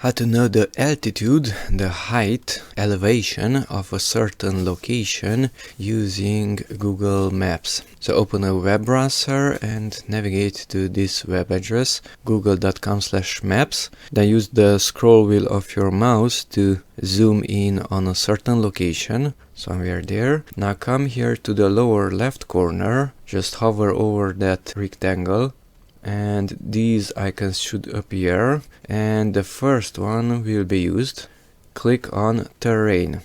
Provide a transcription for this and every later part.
How to know the altitude, the height, elevation of a certain location using Google Maps. So open a web browser and navigate to this web address, google.com/maps. Then use the scroll wheel of your mouse to zoom in on a certain location, somewhere there. Now come here to the lower left corner, just hover over that rectangle, and these icons should appear, and the first one will be used. Click on terrain.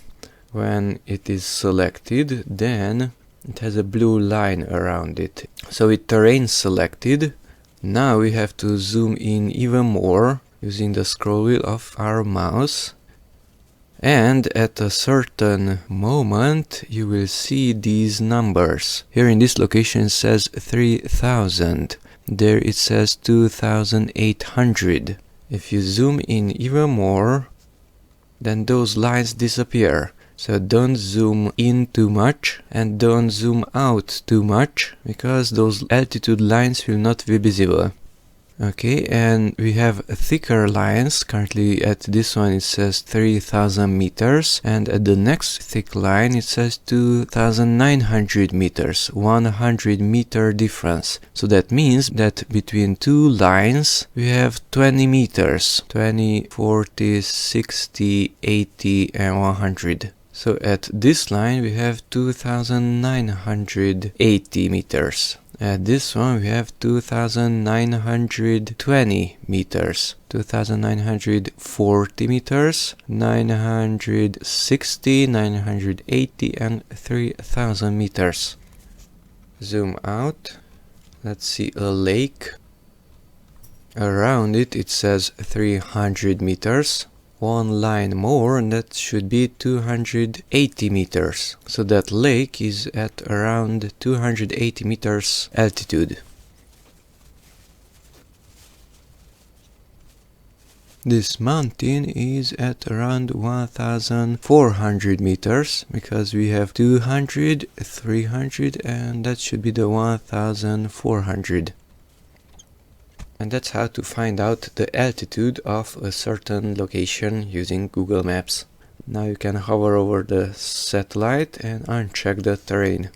When it is selected, then it has a blue line around it. So with terrain selected, now we have to zoom in even more using the scroll wheel of our mouse. And at a certain moment you will see these numbers. Here in this location it says 3000. There it says 2800. If you zoom in even more, then those lines disappear. So don't zoom in too much and don't zoom out too much, because those altitude lines will not be visible. Okay, and we have thicker lines. Currently at this one it says 3000 meters, and at the next thick line it says 2900 meters, 100 meter difference. So that means that between two lines we have 20 meters, 20, 40, 60, 80 and 100. So at this line we have 2980 meters. At this one we have 2920 meters, 2940 meters, 960, 980 and 3000 meters. Zoom out. Let's see a lake. Around it says 300 meters. One line more and that should be 280 meters. So that lake is at around 280 meters altitude. This mountain is at around 1400 meters, because we have 200, 300 and that should be the 1400. And that's how to find out the altitude of a certain location using Google Maps. Now you can hover over the satellite and uncheck the terrain.